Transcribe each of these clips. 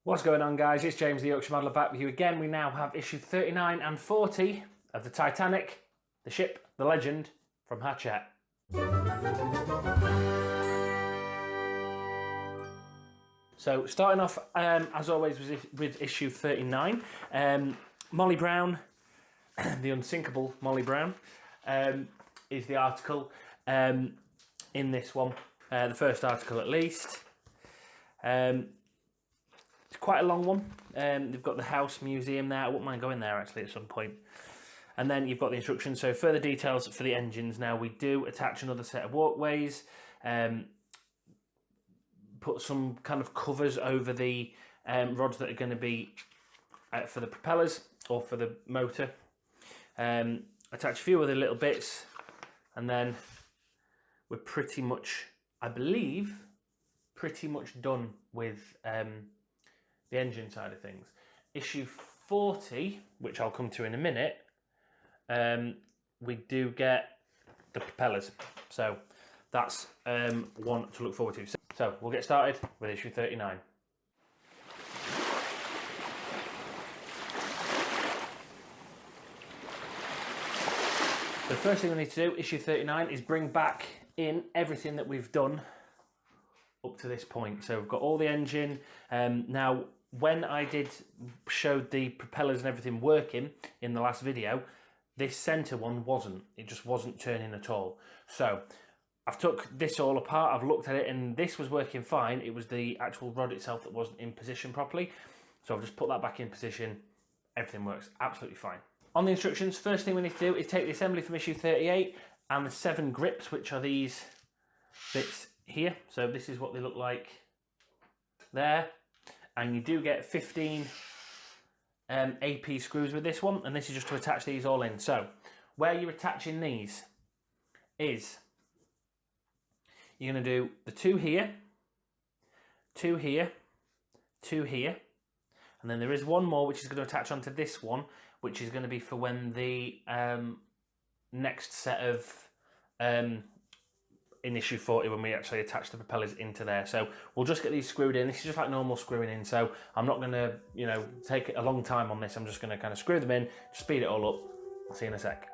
What's going on, guys? It's James The Yorkshire Modeller back with you again. We now have issue 39 and 40 of the Titanic, the ship, the legend from Hachette. So starting off, as always, with issue 39. Molly Brown, the unsinkable Molly Brown, is the article in this one. The first article at least. It's quite a long one. They've got the house museum there. I wouldn't mind going there actually at some point. And then you've got the instructions. So further details for the engines. Now we do attach another set of walkways. Put some kind of covers over the rods that are going to be for the propellers or for the motor. Attach a few other little bits, and then we're pretty much, I believe, pretty much done with the engine side of things. Issue 40, which I'll come to in a minute, we do get the propellers. So that's one to look forward to. So we'll get started with issue 39. The first thing we need to do, issue 39, is bring back in everything that we've done up to this point. So we've got all the engine. Now, when I showed the propellers and everything working in the last video, this center one wasn't. It just wasn't turning at all. So I've took this all apart. I've looked at it, and this was working fine. It was the actual rod itself that wasn't in position properly. So I've just put that back in position. Everything works absolutely fine. On the instructions, first thing we need to do is take the assembly from issue 38 and the 7 grips, which are these bits here. So this is what they look like there. And you do get 15 AP screws with this one, and this is just to attach these all in. So where you're attaching these is you're going to do the 2 here, 2 here, 2 here, and then there is one more which is going to attach onto this one, which is going to be for when the next set of in issue 40, when we actually attach the propellers into there. So we'll just get these screwed in. This is just like normal screwing in, so I'm not going to, take a long time on this. I'm just going to kind of screw them in, speed it all up. I'll see you in a sec.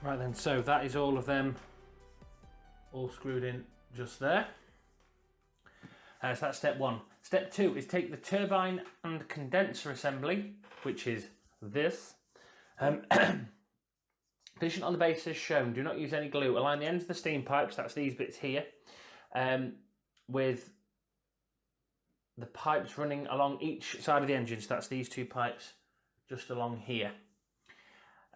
Right then, so that is all of them all screwed in just there. So that's step 1. Step 2 is take the turbine and condenser assembly, which is this. Position on the base as shown. Do not use any glue. Align the ends of the steam pipes, that's these bits here, with the pipes running along each side of the engine. So that's these 2 pipes just along here.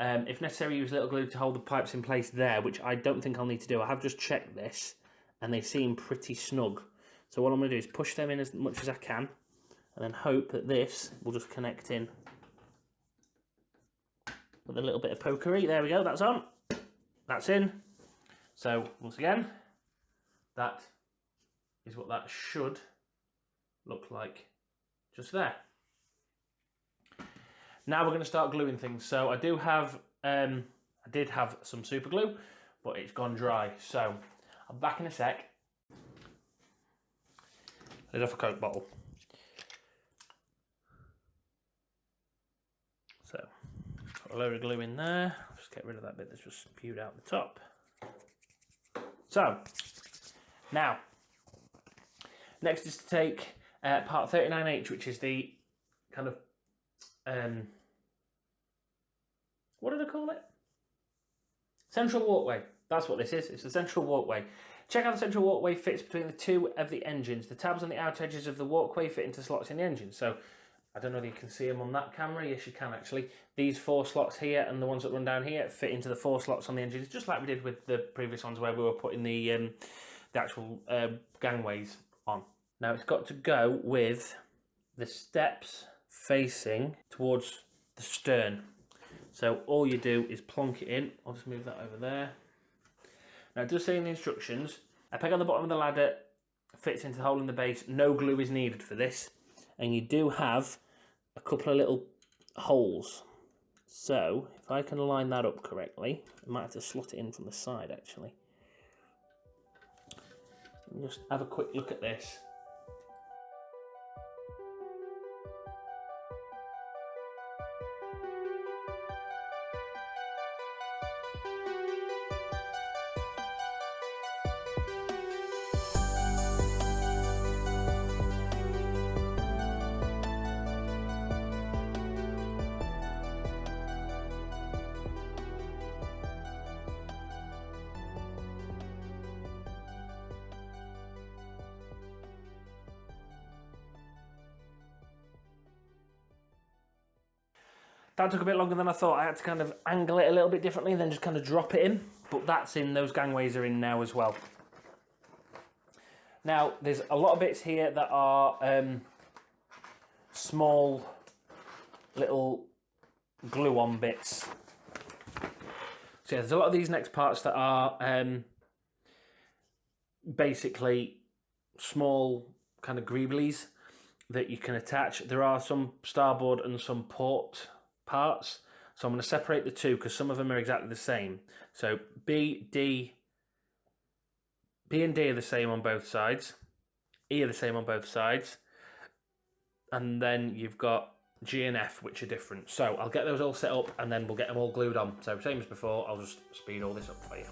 If necessary, use a little glue to hold the pipes in place there, which I don't think I'll need to do. I have just checked this. and they seem pretty snug. So what I'm going to do is push them in as much as I can, and then hope that this will just connect in with a little bit of pokery. There we go, that's on. That's in. So once again, that is what that should look like just there. Now we're going to start gluing things. So I do have, I did have some super glue, but it's gone dry. So I'm back in a sec. Lid off a Coke bottle. So got a load of glue in there. Just get rid of that bit that's just spewed out the top. So now, next is to take part 39H, which is the kind of what did I call it? Central walkway. That's what this is. It's the central walkway. Check how the central walkway fits between the two of the engines. The tabs on the outer edges of the walkway fit into slots in the engine. So I don't know if you can see them on that camera. Yes, you can actually. These 4 slots here and the ones that run down here fit into the 4 slots on the engines, just like we did with the previous ones where we were putting the actual gangways on. Now it's got to go with the steps facing towards the stern. So all you do is plonk it in. I'll just move that over there. Now it does say in the instructions, a peg on the bottom of the ladder fits into the hole in the base. No glue is needed for this. And you do have a couple of little holes. So if I can line that up correctly, I might have to slot it in from the side actually. Just have a quick look at this. That took a bit longer than I thought. I had to kind of angle it a little bit differently and then just kind of drop it in. But that's in, those gangways are in now as well. Now, there's a lot of bits here that are small little glue-on bits. So yeah, there's a lot of these next parts that are basically small kind of greeblies that you can attach. There are some starboard and some port parts, so I'm going to separate the two because some of them are exactly the same. So B and D are the same on both sides, E are the same on both sides, and then you've got G and F, which are different. So I'll get those all set up and then we'll get them all glued on. So same as before, I'll just speed all this up for you.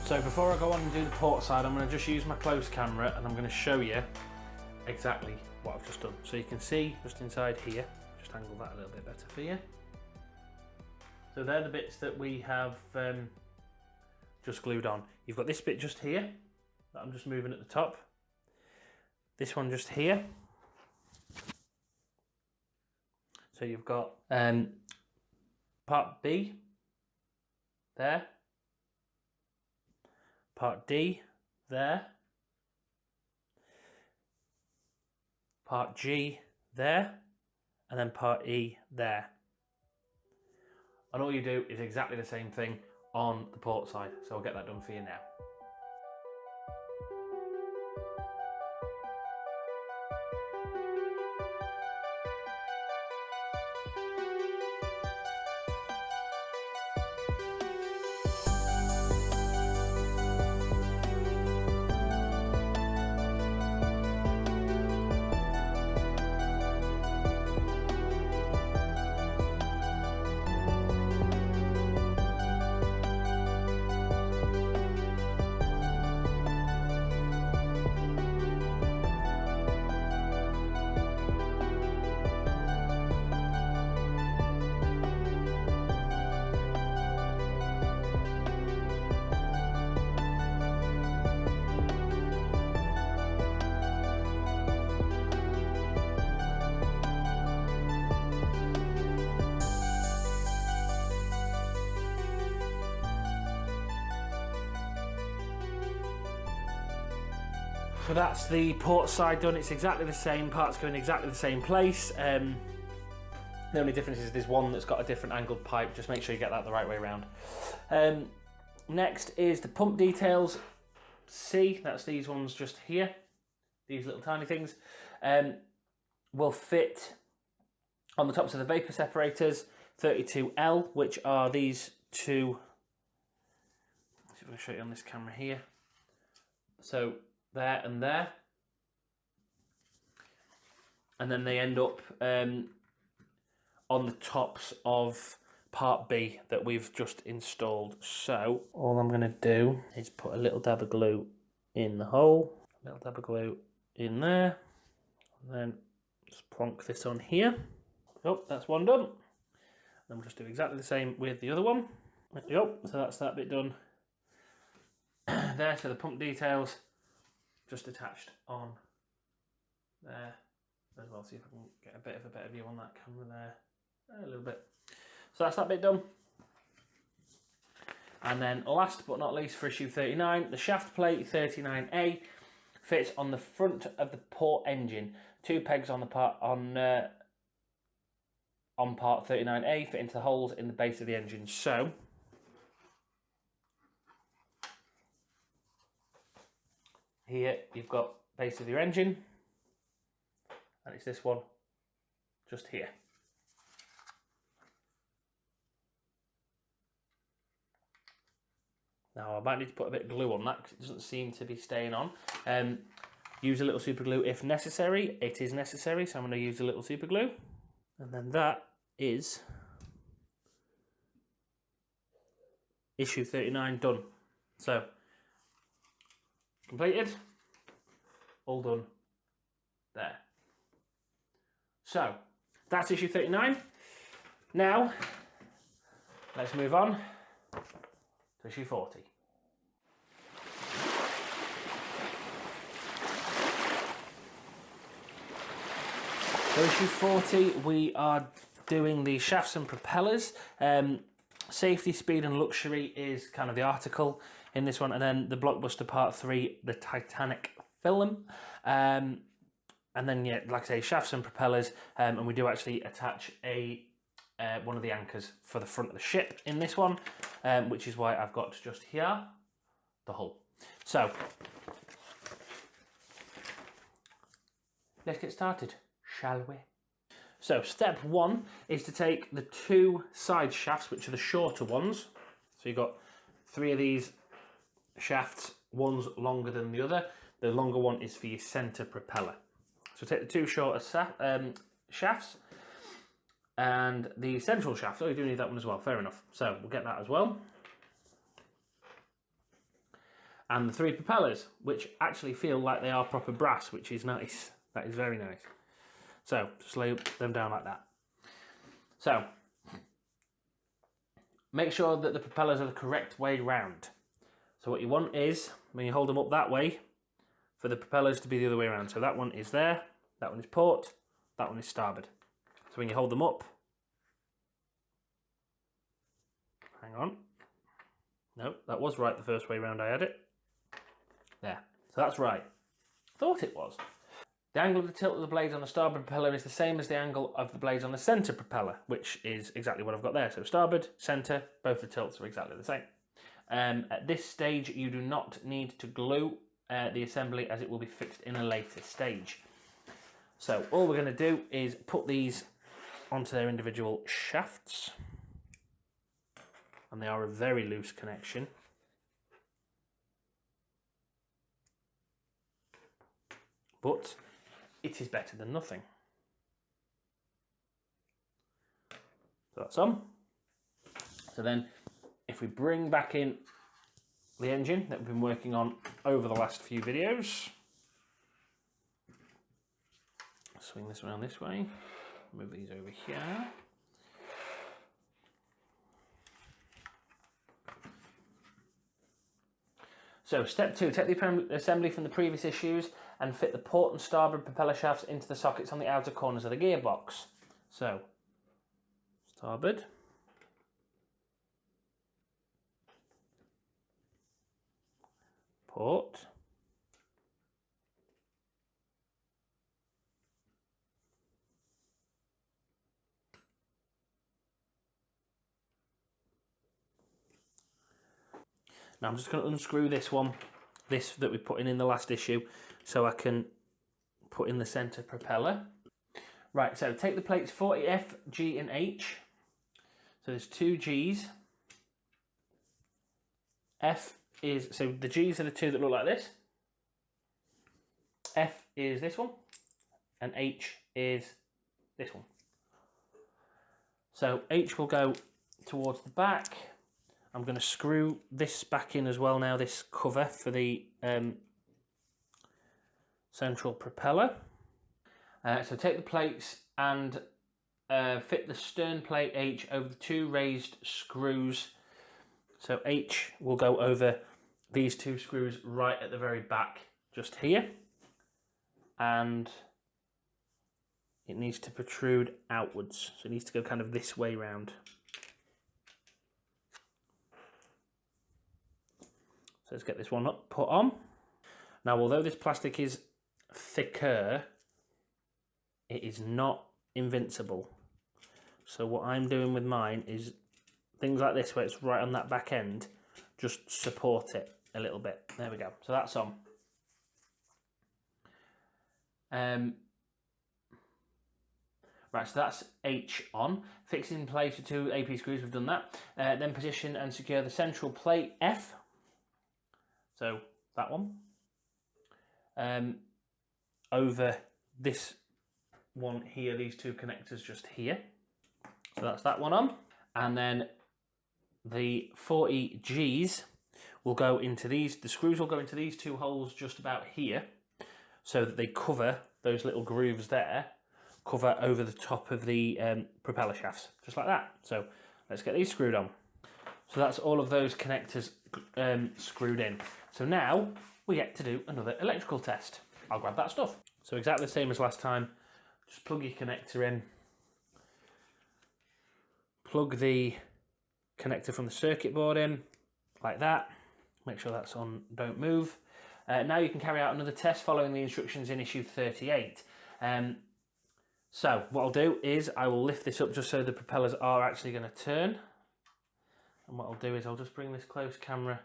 So before I go on and do the port side, I'm going to just use my close camera and I'm going to show you exactly what I've just done. So you can see just inside here, just angle that a little bit better for you. So they're the bits that we have just glued on. You've got this bit just here that I'm just moving at the top. This one just here. So you've got part B, there. Part D, there. Part G, there. And then part E, there. And all you do is exactly the same thing on the port side. So I'll get that done for you now. So that's the port side done. It's exactly the same, parts go in exactly the same place. The only difference is there's one that's got a different angled pipe. Just make sure you get that the right way around. Next is the pump details. C, that's these ones just here. These little tiny things will fit on the tops of the vapor separators, 32L, which are these two. Let's see if I can show you on this camera here. So there and there, and then they end up on the tops of part B that we've just installed. So all I'm going to do is put a little dab of glue in the hole, a little dab of glue in there, and then just plonk this on here. Oh, that's one done. Then we'll just do exactly the same with the other one. There we go. So that's that bit done there. So the pump details just attached on there as well. See if I can get a bit of a better view on that camera there. A little bit. So that's that bit done. And then last but not least for issue 39, the shaft plate 39A fits on the front of the port engine. 2 pegs on the part on part 39A fit into the holes in the base of the engine. So here you've got base of your engine, and it's this one just here. Now I might need to put a bit of glue on that because it doesn't seem to be staying on. Use a little super glue if necessary. It is necessary, so I'm going to use a little super glue. And then that is issue 39 done. So completed, all done there. So that's issue 39. Now let's move on to issue 40. So issue 40, we are doing the shafts and propellers. Safety, speed and luxury is kind of the article in this one, and then the blockbuster part 3, the Titanic film. And then, yeah, like I say, shafts and propellers, and we do actually attach a one of the anchors for the front of the ship in this one, which is why I've got just here the hull. So let's get started, shall we? So step 1 is to take the 2 side shafts, which are the shorter ones. So you've got 3 of these shafts, one's longer than the other. The longer one is for your centre propeller. So take the 2 shorter shafts and the central shaft. Oh, you do need that one as well, fair enough. So we'll get that as well. And the 3 propellers, which actually feel like they are proper brass, which is nice. That is very nice. So just lay them down like that. So make sure that the propellers are the correct way round. So what you want is, when you hold them up that way, for the propellers to be the other way around. So that one is there, that one is port, that one is starboard. So when you hold them up, Hang on. No, that was right the first way round I had it. There. So that's right. Thought it was. The angle of the tilt of the blades on the starboard propeller is the same as the angle of the blades on the centre propeller, which is exactly what I've got there. So starboard, centre, both the tilts are exactly the same. At this stage, you do not need to glue the assembly, as it will be fixed in a later stage. So all we're going to do is put these onto their individual shafts, and they are a very loose connection. But it is better than nothing. So that's on. So then if we bring back in the engine that we've been working on over the last few videos, swing this around this way, move these over here. So step 2, take the assembly from the previous issues and fit the port and starboard propeller shafts into the sockets on the outer corners of the gearbox. So, starboard, port, now I'm just going to unscrew this one, this that we put in the last issue, so I can put in the centre propeller. Right, so take the plates 40F, G and H. So there's 2 Gs. F is, so the Gs are the 2 that look like this. F is this one. And H is this one. So H will go towards the back. I'm going to screw this back in as well now, this cover for the central propeller. So take the plates and fit the stern plate H over the 2 raised screws. So H will go over these 2 screws right at the very back, just here. And it needs to protrude outwards. So it needs to go kind of this way round. So let's get this one up, put on. Now, although this plastic is thicker, it is not invincible. So what I'm doing with mine is things like this, where it's right on that back end, just support it a little bit. There we go. So that's on. Right, so that's H on. Fix in place with 2 AP screws, we've done that. Then position and secure the central plate F. So that one. Over this one here, these 2 connectors just here. So that's that one on. And then the 40 Gs will go into these, the screws will go into these 2 holes just about here, so that they cover those little grooves there, cover over the top of the propeller shafts, just like that. So let's get these screwed on. So that's all of those connectors screwed in. So now we get to do another electrical test. I'll grab that stuff. So exactly the same as last time, just plug your connector in, plug the connector from the circuit board in, like that. Make sure that's on, don't move. Now you can carry out another test following the instructions in issue 38. So what I'll do is I will lift this up just so the propellers are actually going to turn. And what I'll do is I'll just bring this close camera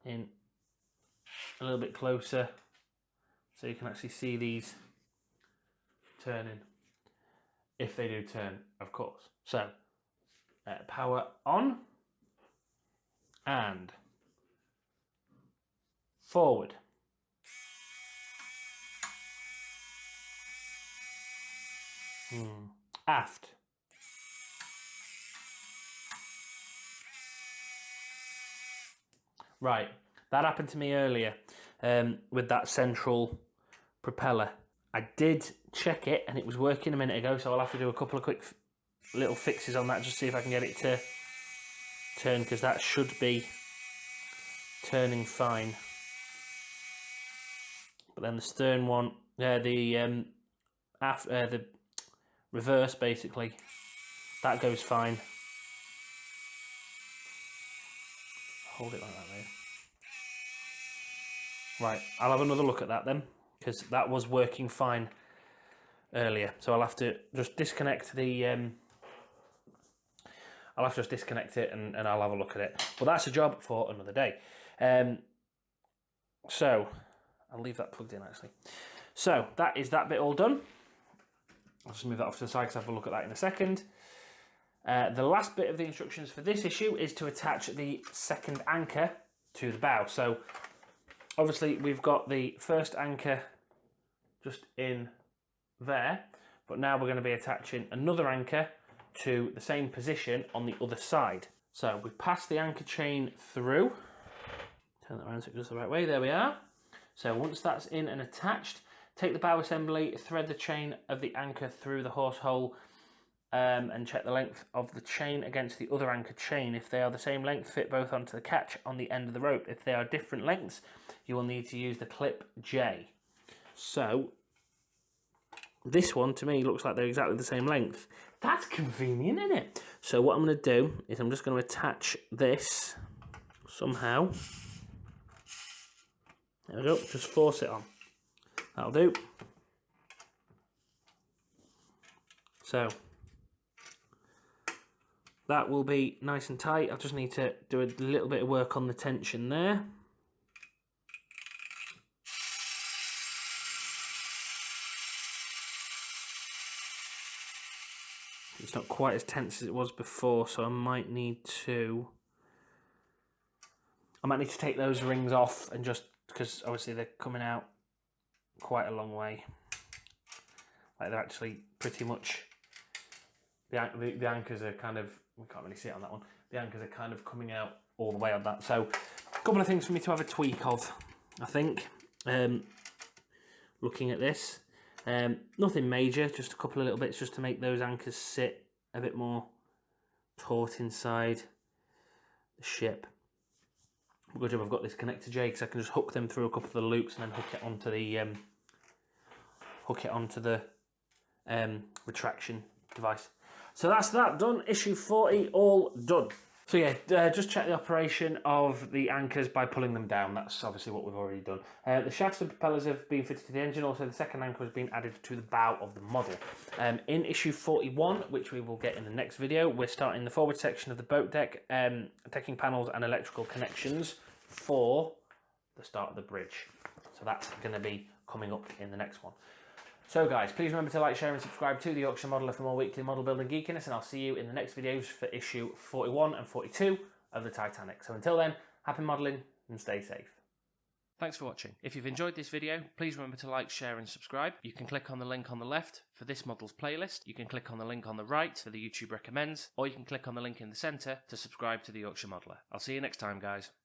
in a little bit closer so you can actually see these turning, if they do turn, of course. So power on and forward. Aft. Right, that happened to me earlier with that central propeller. I did check it and it was working a minute ago, so I'll have to do a couple of quick little fixes on that, just see if I can get it to turn, because that should be turning fine. But then the stern one, the reverse basically, that goes fine. hold it like that there. Right, I'll have another look at that then, because that was working fine earlier. So I'll have to just disconnect the... I'll have to just disconnect it and I'll have a look at it. But that's a job for another day. So, I'll leave that plugged in actually. So, that is that bit all done. I'll just move that off to the side because I'll have a look at that in a second. The last bit of the instructions for this issue is to attach the second anchor to the bow. So, obviously we've got the first anchor just in there, but now we're going to be attaching another anchor to the same position on the other side. So we've passed the anchor chain through. Turn that around so it goes the right way. There we are. So once that's in and attached, take the bow assembly, thread the chain of the anchor through the horse hole, and check the length of the chain against the other anchor chain. If they are the same length, fit both onto the catch on the end of the rope. If they are different lengths, you will need to use the clip J. So this one to me looks like they're exactly the same length. That's convenient, isn't it? So what I'm going to do is I'm just going to attach this somehow. There we go, just force it on. That'll do. So that will be nice and tight. I just need to do a little bit of work on the tension there. It's not quite as tense as it was before, so I might need to take those rings off, and just because obviously they're coming out quite a long way. Like they're actually pretty much, the anchors are kind of, we can't really see it on that one, the anchors are kind of coming out all the way on that. So a couple of things for me to have a tweak of, I think, looking at this. Nothing major, just a couple of little bits just to make those anchors sit a bit more taut inside the ship. Good job I've got this connector J, because I can just hook them through a couple of the loops and then hook it onto the retraction device. So that's that done. Issue 40 all done. So yeah, just check the operation of the anchors by pulling them down. That's obviously what we've already done. The shafts and propellers have been fitted to the engine. Also, the second anchor has been added to the bow of the model. In issue 41, which we will get in the next video, we're starting the forward section of the boat deck, decking panels and electrical connections for the start of the bridge. So that's going to be coming up in the next one. So guys, please remember to like, share and subscribe to The Yorkshire Modeller for more weekly model building geekiness, and I'll see you in the next videos for issue 41 and 42 of the Titanic. So until then, happy modelling and stay safe. Thanks for watching. If you've enjoyed this video, please remember to like, share and subscribe. You can click on the link on the left for this model's playlist. You can click on the link on the right for the YouTube recommends, or you can click on the link in the centre to subscribe to The Yorkshire Modeller. I'll see you next time, guys.